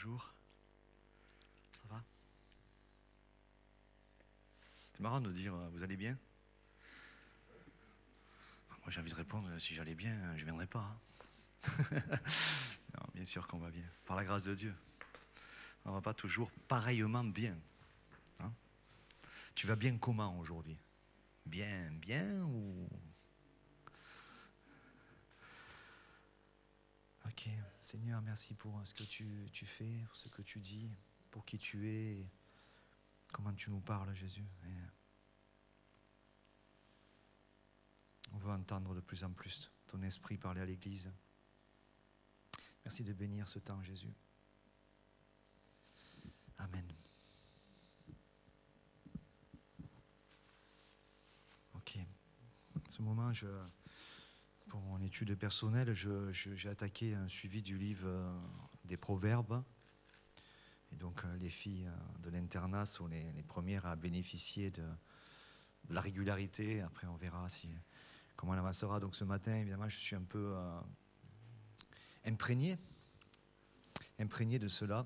bonjour. Ça va? C'est marrant de dire vous allez bien? Moi j'ai envie de répondre si j'allais bien, je ne viendrais pas. Non, bien sûr qu'on va bien, par la grâce de Dieu. On ne va pas toujours pareillement bien. Hein? Tu vas bien comment aujourd'hui? Bien ou... Ok, Seigneur, merci pour ce que tu fais, pour ce que tu dis, pour qui tu es, et comment tu nous parles, Jésus. Et on veut entendre de plus en plus ton esprit parler à l'Église. Merci de bénir ce temps, Jésus. Amen. Ok. En ce moment, pour mon étude personnelle, j'ai attaqué un suivi du livre des Proverbes. Et donc, les filles de l'internat sont les premières à bénéficier de la régularité. Après, on verra comment elle avancera. Donc, ce matin, évidemment, je suis un peu imprégné de cela.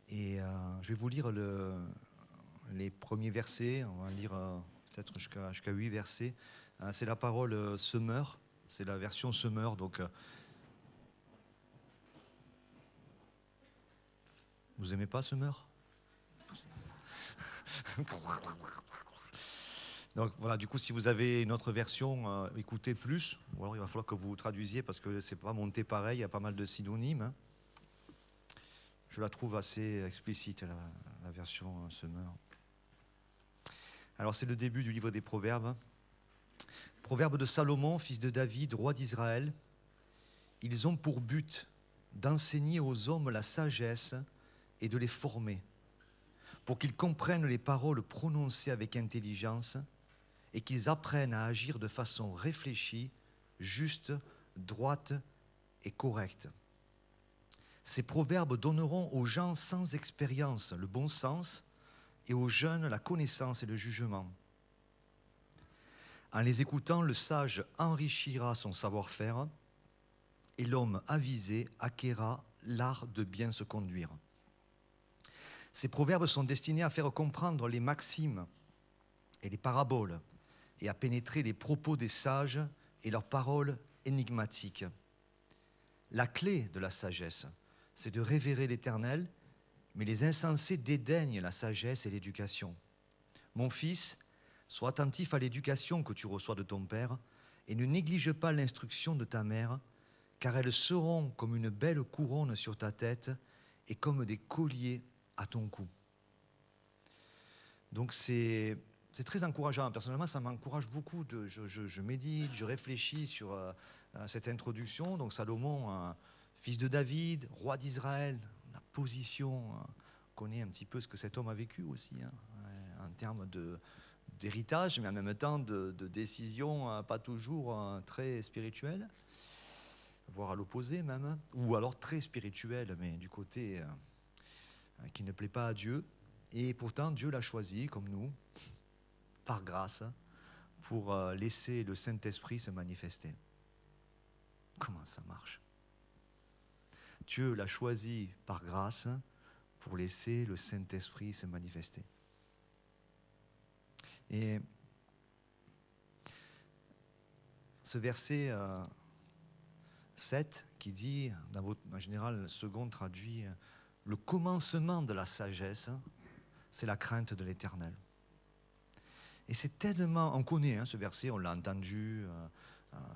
Et je vais vous lire les premiers versets. On va lire peut-être jusqu'à 8 versets. C'est la parole semeur. C'est la version semeur. Donc, vous aimez pas semeur? Donc voilà, du coup, si vous avez une autre version, écoutez plus. Ou alors il va falloir que vous traduisiez parce que c'est pas monté pareil. Il y a pas mal de synonymes. Hein. Je la trouve assez explicite, la version semeur. Alors c'est le début du livre des Proverbes. Proverbes de Salomon, fils de David, roi d'Israël. Ils ont pour but d'enseigner aux hommes la sagesse et de les former, pour qu'ils comprennent les paroles prononcées avec intelligence et qu'ils apprennent à agir de façon réfléchie, juste, droite et correcte. Ces proverbes donneront aux gens sans expérience le bon sens et aux jeunes la connaissance et le jugement. En les écoutant, le sage enrichira son savoir-faire et l'homme avisé acquérera l'art de bien se conduire. Ces proverbes sont destinés à faire comprendre les maximes et les paraboles et à pénétrer les propos des sages et leurs paroles énigmatiques. La clé de la sagesse, c'est de révérer l'Éternel, mais les insensés dédaignent la sagesse et l'éducation. Mon fils, sois attentif à l'éducation que tu reçois de ton père et ne néglige pas l'instruction de ta mère, car elles seront comme une belle couronne sur ta tête et comme des colliers à ton cou. Donc c'est très encourageant. Personnellement, ça m'encourage beaucoup. Je médite, je réfléchis sur cette introduction. Donc Salomon, fils de David, roi d'Israël, la position, on connaît un petit peu ce que cet homme a vécu aussi, en termes d'héritage, mais en même temps de décision pas toujours très spirituelle, voire à l'opposé même, ou alors très spirituelle, mais du côté qui ne plaît pas à Dieu. Et pourtant, Dieu l'a choisi, comme nous, par grâce, pour laisser le Saint-Esprit se manifester. Comment ça marche? Dieu l'a choisi par grâce pour laisser le Saint-Esprit se manifester. Et ce verset 7 qui dit, en général, le second traduit le commencement de la sagesse, c'est la crainte de l'Éternel. Et c'est tellement, on connaît ce verset, on l'a entendu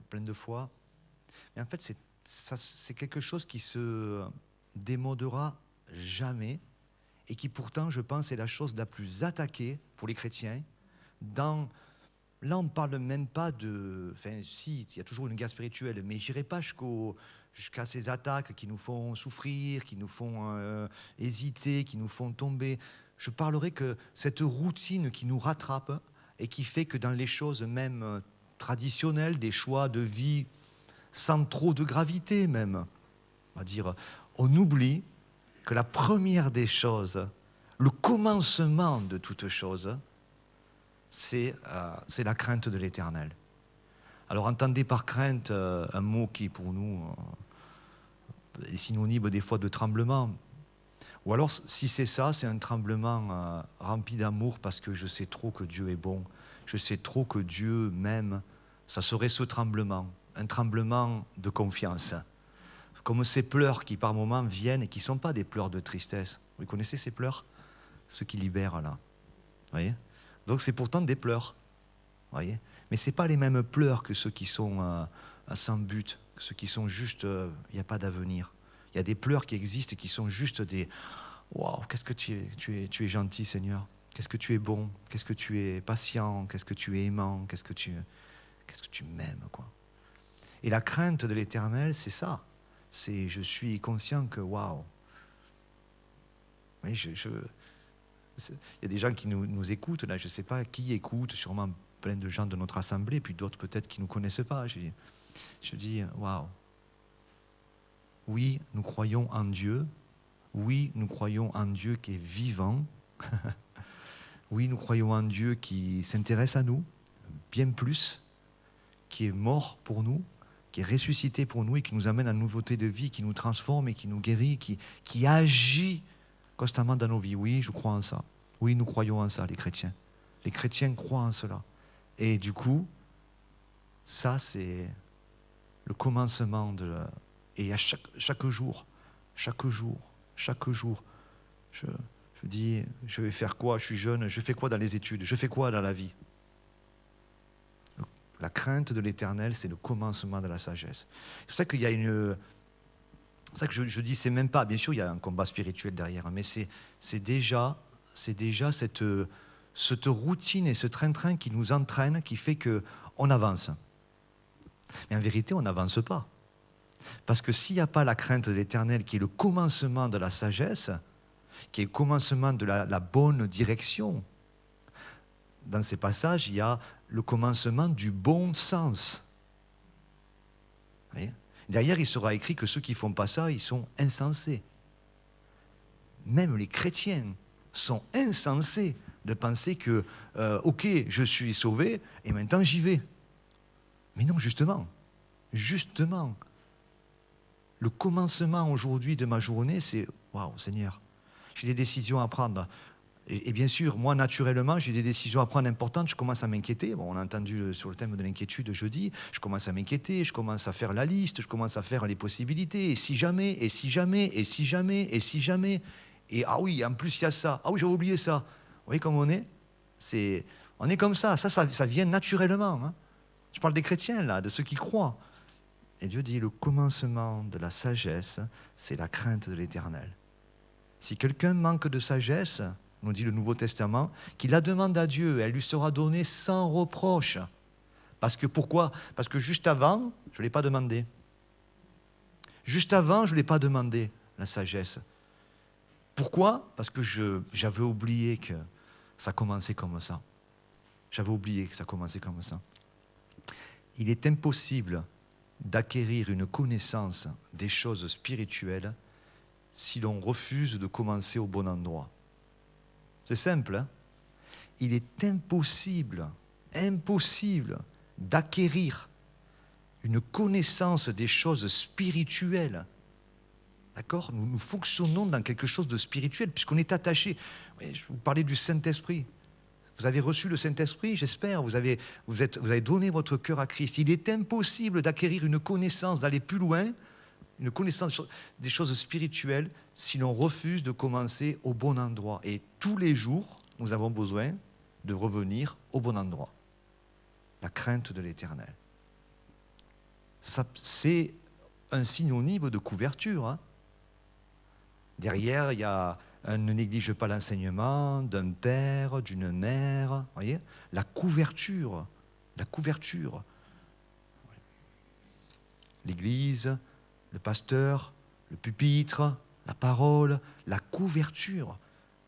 plein de fois, mais en fait c'est quelque chose qui se démodera jamais et qui pourtant, je pense, est la chose la plus attaquée pour les chrétiens. Là, on ne parle même pas de... Enfin, si, il y a toujours une guerre spirituelle, mais je n'irai pas jusqu'à ces attaques qui nous font souffrir, qui nous font hésiter, qui nous font tomber. Je parlerai que cette routine qui nous rattrape et qui fait que dans les choses même traditionnelles, des choix de vie sans trop de gravité même, on va dire, on oublie que la première des choses, le commencement de toute chose, c'est la crainte de l'Éternel. Alors entendez par crainte un mot qui pour nous est synonyme des fois de tremblement, Ou alors, si c'est ça, c'est un tremblement rempli d'amour parce que je sais trop que Dieu est bon, je sais trop que Dieu m'aime. Ça serait ce tremblement, un tremblement de confiance. Comme ces pleurs qui par moments viennent et qui ne sont pas des pleurs de tristesse. Vous connaissez ces pleurs? Ceux qui libèrent là. Voyez, donc c'est pourtant des pleurs. Voyez, mais ce n'est pas les mêmes pleurs que ceux qui sont sans but, que ceux qui sont juste, il n'y a pas d'avenir. Il y a des pleurs qui existent et qui sont juste des « Waouh, qu'est-ce que tu es gentil Seigneur, qu'est-ce que tu es bon, qu'est-ce que tu es patient, qu'est-ce que tu es aimant, qu'est-ce que tu m'aimes. » quoi. Et la crainte de l'Éternel, c'est ça. C'est je suis conscient que waouh. Oui, il y a des gens qui nous écoutent, là, je ne sais pas qui écoute, sûrement plein de gens de notre assemblée, puis d'autres peut-être qui ne nous connaissent pas. Je dis, waouh. Oui, nous croyons en Dieu. Oui, nous croyons en Dieu qui est vivant. Oui, nous croyons en Dieu qui s'intéresse à nous, bien plus, qui est mort pour nous, qui est ressuscité pour nous et qui nous amène à la nouveauté de vie, qui nous transforme et qui nous guérit, qui agit constamment dans nos vies. Oui, je crois en ça. Oui, nous croyons en ça, les chrétiens. Les chrétiens croient en cela. Et du coup, ça, c'est le commencement et à chaque jour, je dis, je vais faire quoi? Je suis jeune, je fais quoi dans les études? Je fais quoi dans la vie? La crainte de l'Éternel, c'est le commencement de la sagesse. C'est pour ça qu'il y a c'est pour ça que je dis, c'est même pas, bien sûr, il y a un combat spirituel derrière, mais c'est déjà cette routine et ce train-train qui nous entraîne, qui fait qu'on avance. Mais en vérité, on n'avance pas. Parce que s'il n'y a pas la crainte de l'Éternel, qui est le commencement de la sagesse, qui est le commencement de la bonne direction, dans ces passages, il y a le commencement du bon sens. Vous voyez ? Derrière, il sera écrit que ceux qui ne font pas ça, ils sont insensés. Même les chrétiens sont insensés de penser que, ok, je suis sauvé et maintenant j'y vais. Mais non, justement, le commencement aujourd'hui de ma journée, c'est « Waouh, Seigneur, j'ai des décisions à prendre. » Et bien sûr, moi, naturellement, j'ai des décisions à prendre importantes. Je commence à m'inquiéter. Bon, on a entendu sur le thème de l'inquiétude jeudi. Je commence à m'inquiéter, je commence à faire la liste, je commence à faire les possibilités. Et si jamais, et si jamais, et si jamais, et si jamais. Et ah oui, en plus, il y a ça. Ah oui, j'avais oublié ça. Vous voyez comme on est? On est comme ça. Ça vient naturellement. Hein. Je parle des chrétiens, là, de ceux qui croient. Et Dieu dit, le commencement de la sagesse, c'est la crainte de l'Éternel. Si quelqu'un manque de sagesse, nous dit le Nouveau Testament, qu'il la demande à Dieu, elle lui sera donnée sans reproche. Parce que pourquoi? Parce que juste avant, je ne l'ai pas demandé. Juste avant, je ne l'ai pas demandé, la sagesse. Pourquoi? Parce que j'avais oublié que ça commençait comme ça. J'avais oublié que ça commençait comme ça. Il est impossible d'acquérir une connaissance des choses spirituelles si l'on refuse de commencer au bon endroit. C'est simple, hein? Il est impossible d'acquérir une connaissance des choses spirituelles. D'accord? Nous fonctionnons dans quelque chose de spirituel, puisqu'on est attaché. Je vous parlais du Saint-Esprit. Vous avez reçu le Saint-Esprit, j'espère. Vous avez donné votre cœur à Christ. Il est impossible d'acquérir une connaissance, d'aller plus loin, une connaissance des choses spirituelles, si l'on refuse de commencer au bon endroit. Et tous les jours, nous avons besoin de revenir au bon endroit. La crainte de l'Éternel. C'est un synonyme de couverture. Hein. Derrière, il y a ne néglige pas l'enseignement d'un père, d'une mère. Voyez, la couverture. L'Église, le pasteur, le pupitre, la parole, la couverture.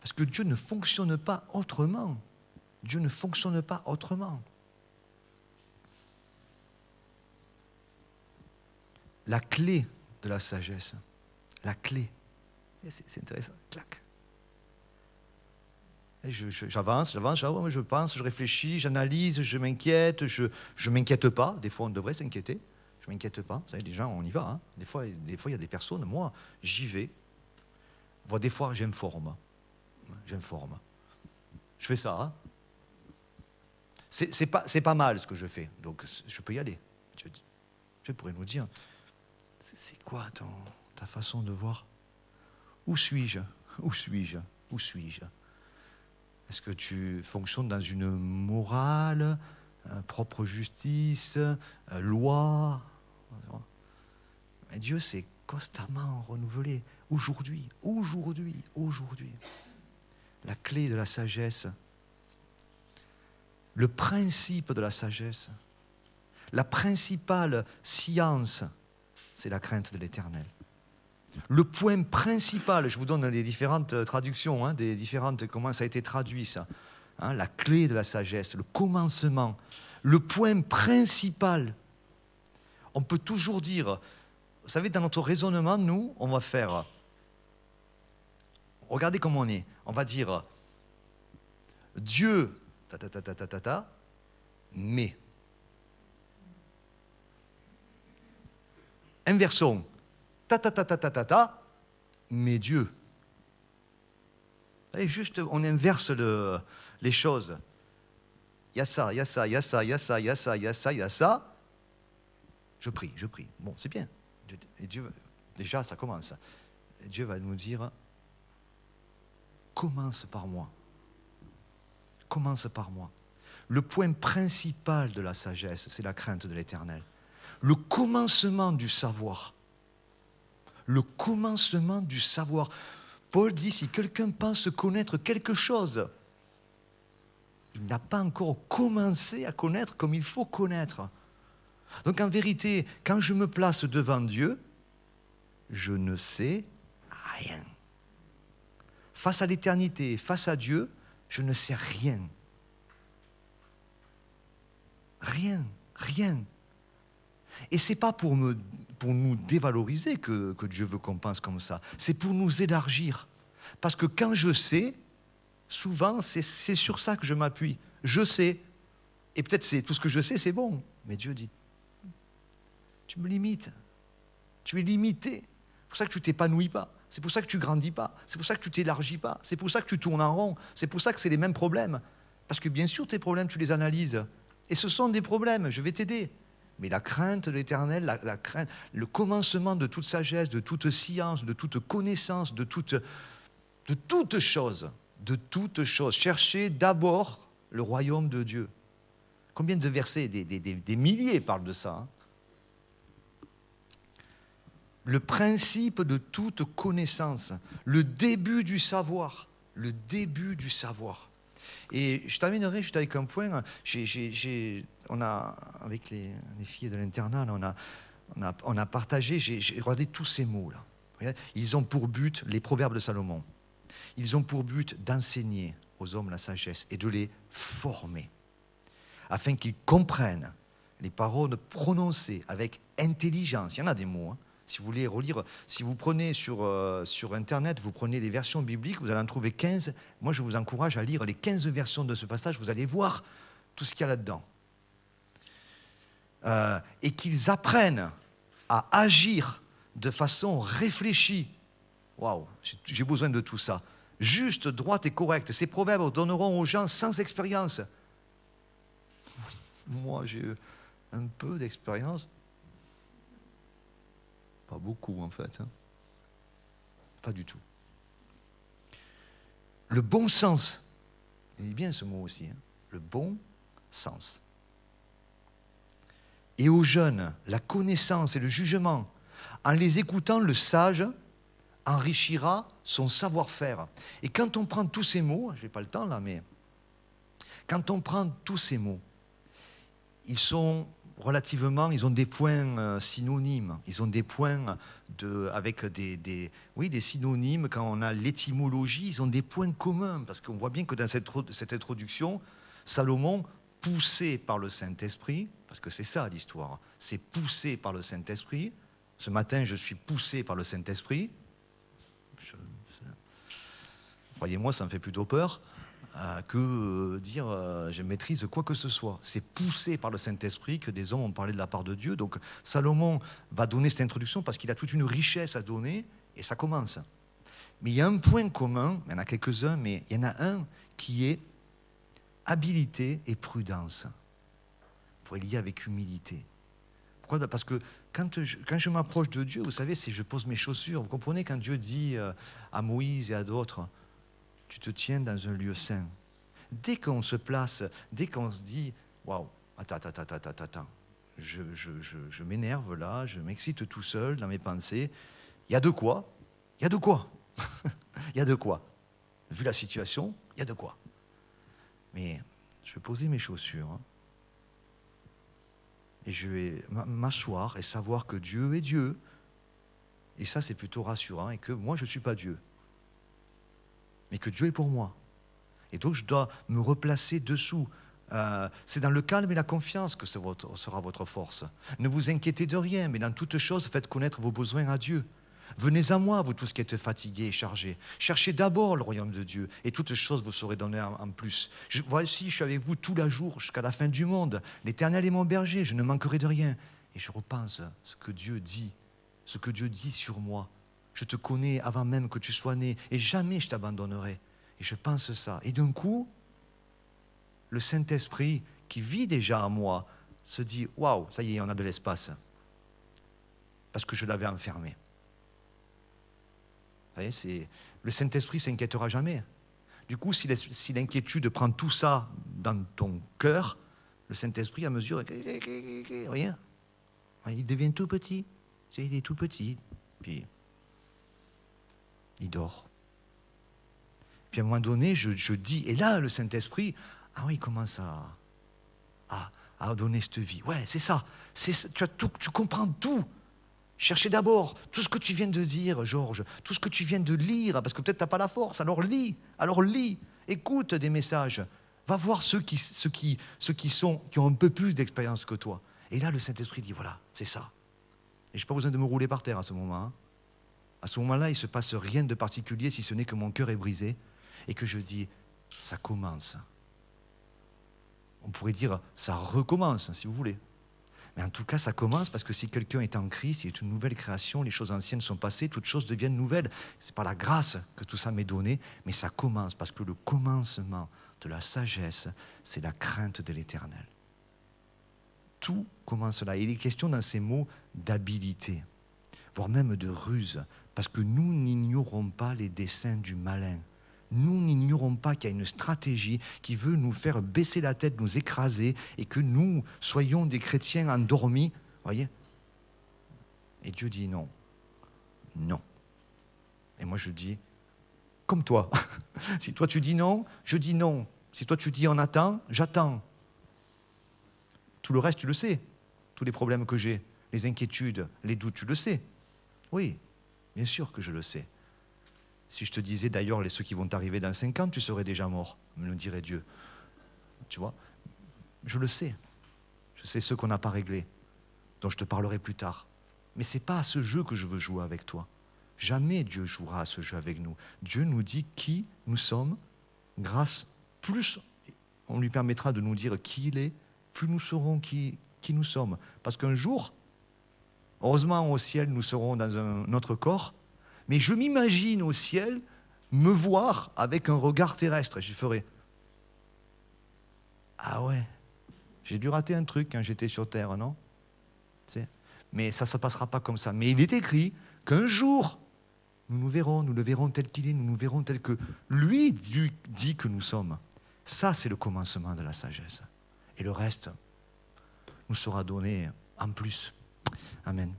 Parce que Dieu ne fonctionne pas autrement. Dieu ne fonctionne pas autrement. La clé de la sagesse. La clé. C'est intéressant. Clac. J'avance, je pense, je réfléchis, j'analyse, je m'inquiète, je m'inquiète pas. Des fois, on devrait s'inquiéter. Je ne m'inquiète pas. Vous savez, les gens, on y va. Hein. Des fois, il y a des personnes, moi, j'y vais. Bon, des fois, j'informe. Je fais ça. Hein. C'est pas mal ce que je fais, donc je peux y aller. Je pourrais nous dire, c'est quoi ta façon de voir? Où suis-je? Est-ce que tu fonctionnes dans une morale, propre justice, loi? Mais Dieu, c'est constamment renouvelé. Aujourd'hui. La clé de la sagesse, le principe de la sagesse, la principale science, c'est la crainte de l'Éternel. Le point principal, je vous donne les différentes traductions, hein, comment ça a été traduit ça, hein, la clé de la sagesse, le commencement, le point principal. On peut toujours dire, vous savez, dans notre raisonnement, nous, on va faire, regardez comment on est, on va dire, Dieu, mais. Inversons, mais Dieu. Et juste, on inverse les choses. Il y a ça. Je prie. Bon, c'est bien. Et Dieu, déjà, ça commence. Et Dieu va nous dire, commence par moi. Le point principal de la sagesse, c'est la crainte de l'Éternel. Le commencement du savoir. Paul dit, si quelqu'un pense connaître quelque chose, il n'a pas encore commencé à connaître comme il faut connaître. Donc en vérité, quand je me place devant Dieu, je ne sais rien. Face à l'éternité, face à Dieu, je ne sais rien. Rien. Et ce n'est pas pour nous dévaloriser que Dieu veut qu'on pense comme ça. C'est pour nous élargir. Parce que quand je sais, souvent, c'est sur ça que je m'appuie. Je sais. Et peut-être tout ce que je sais, c'est bon. Mais Dieu dit, tu me limites. Tu es limité. C'est pour ça que tu ne t'épanouis pas. C'est pour ça que tu ne grandis pas. C'est pour ça que tu ne t'élargis pas. C'est pour ça que tu tournes en rond. C'est pour ça que c'est les mêmes problèmes. Parce que bien sûr, tes problèmes, tu les analyses. Et ce sont des problèmes, je vais t'aider. Mais la crainte de l'Éternel, la crainte, le commencement de toute sagesse, de toute science, de toute connaissance, de toute chose. Cherchez d'abord le royaume de Dieu. Combien de versets, des milliers parlent de ça. Hein. Le principe de toute connaissance, le début du savoir. Et je terminerai juste avec un point. On a, avec les filles de l'internat, on a partagé, j'ai regardé tous ces mots-là. Ils ont pour but, les proverbes de Salomon, ils ont pour but d'enseigner aux hommes la sagesse et de les former, afin qu'ils comprennent les paroles prononcées avec intelligence. Il y en a des mots, hein. Si vous voulez relire, si vous prenez sur Internet, vous prenez des versions bibliques, vous allez en trouver 15. Moi, je vous encourage à lire les 15 versions de ce passage. Vous allez voir tout ce qu'il y a là-dedans. Et qu'ils apprennent à agir de façon réfléchie. Waouh, j'ai besoin de tout ça. Juste, droite et correcte. Ces proverbes donneront aux gens sans expérience. Moi, j'ai un peu d'expérience. Pas beaucoup, en fait. Hein. Pas du tout. Le bon sens. Il dit bien ce mot aussi. Hein. Le bon sens. Et aux jeunes, la connaissance et le jugement. En les écoutant, le sage enrichira son savoir-faire. Et quand on prend tous ces mots, je n'ai pas le temps là, mais quand on prend tous ces mots, ils sont relativement, ils ont des points synonymes, ils ont des points avec des synonymes. Quand on a l'étymologie, ils ont des points communs, parce qu'on voit bien que dans cette introduction, Salomon, poussé par le Saint-Esprit, parce que c'est ça l'histoire, c'est poussé par le Saint-Esprit. Ce matin, je suis poussé par le Saint-Esprit. Croyez-moi, ça me fait plutôt peur que dire je maîtrise quoi que ce soit. C'est poussé par le Saint-Esprit que des hommes ont parlé de la part de Dieu. Donc Salomon va donner cette introduction parce qu'il a toute une richesse à donner et ça commence. Mais il y a un point commun, il y en a quelques-uns, mais il y en a un qui est habileté et prudence. Il faut lier avec humilité. Pourquoi ? Parce que quand je m'approche de Dieu, vous savez, c'est je pose mes chaussures. Vous comprenez quand Dieu dit à Moïse et à d'autres, tu te tiens dans un lieu saint. Dès qu'on se place, dès qu'on se dit, waouh, attends, je m'énerve là, je m'excite tout seul dans mes pensées, il y a de quoi. Il y a de quoi. Vu la situation, il y a de quoi. Mais je vais poser mes chaussures et je vais m'asseoir et savoir que Dieu est Dieu. Et ça, c'est plutôt rassurant. Et que moi, je ne suis pas Dieu. Mais que Dieu est pour moi. Et donc, je dois me replacer dessous. C'est dans le calme et la confiance que sera votre force. Ne vous inquiétez de rien, mais dans toute chose, faites connaître vos besoins à Dieu. Venez à moi, vous tous qui êtes fatigués et chargés. Cherchez d'abord le royaume de Dieu, et toutes choses vous serez données en plus. Voici, je suis avec vous tous les jours jusqu'à la fin du monde. L'Éternel est mon berger, je ne manquerai de rien. Et je repense ce que Dieu dit sur moi. Je te connais avant même que tu sois né, et jamais je t'abandonnerai. Et je pense ça. Et d'un coup, le Saint-Esprit qui vit déjà en moi se dit, waouh, ça y est, on a de l'espace. Parce que je l'avais enfermé. Vous voyez, le Saint-Esprit ne s'inquiétera jamais. Du coup, si l'inquiétude prend tout ça dans ton cœur, le Saint-Esprit, à mesure, rien, il devient tout petit. Il est tout petit, puis il dort. Puis à un moment donné, je dis, et là, le Saint-Esprit, il commence à donner cette vie. Ouais, c'est ça. Tu comprends tout. Cherchez d'abord tout ce que tu viens de dire, Georges, tout ce que tu viens de lire, parce que peut-être tu n'as pas la force, alors lis, écoute des messages, va voir ceux qui ont un peu plus d'expérience que toi. Et là, le Saint-Esprit dit, voilà, c'est ça. Et je n'ai pas besoin de me rouler par terre à ce moment. À ce moment-là, il ne se passe rien de particulier, si ce n'est que mon cœur est brisé, et que je dis, ça commence. On pourrait dire, ça recommence, si vous voulez. Mais en tout cas, ça commence parce que si quelqu'un est en Christ, il est une nouvelle création, les choses anciennes sont passées, toutes choses deviennent nouvelles. C'est par la grâce que tout ça m'est donné, mais ça commence parce que le commencement de la sagesse, c'est la crainte de l'Éternel. Tout commence là. Il est question dans ces mots d'habileté, voire même de ruse, parce que nous n'ignorons pas les desseins du malin. Nous n'ignorons pas qu'il y a une stratégie qui veut nous faire baisser la tête, nous écraser, et que nous soyons des chrétiens endormis, voyez. Et Dieu dit non. Non. Et moi je dis, comme toi. Si toi tu dis non, je dis non. Si toi tu dis on attend, j'attends. Tout le reste, tu le sais. Tous les problèmes que j'ai, les inquiétudes, les doutes, tu le sais. Oui, bien sûr que je le sais. Si je te disais d'ailleurs ceux qui vont t'arriver dans 5 ans, tu serais déjà mort, me dirait Dieu. Tu vois, je le sais. Je sais ceux qu'on n'a pas réglés, dont je te parlerai plus tard. Mais ce n'est pas à ce jeu que je veux jouer avec toi. Jamais Dieu jouera à ce jeu avec nous. Dieu nous dit qui nous sommes, grâce, plus on lui permettra de nous dire qui il est, plus nous saurons qui nous sommes. Parce qu'un jour, heureusement au ciel, nous serons dans un autre corps, mais je m'imagine au ciel me voir avec un regard terrestre. Et je ferai, ah ouais, j'ai dû rater un truc quand j'étais sur Terre, non ? Mais ça ne se passera pas comme ça. Mais il est écrit qu'un jour, nous le verrons tel qu'il est, nous nous verrons tel que lui dit que nous sommes. Ça, c'est le commencement de la sagesse. Et le reste nous sera donné en plus. Amen.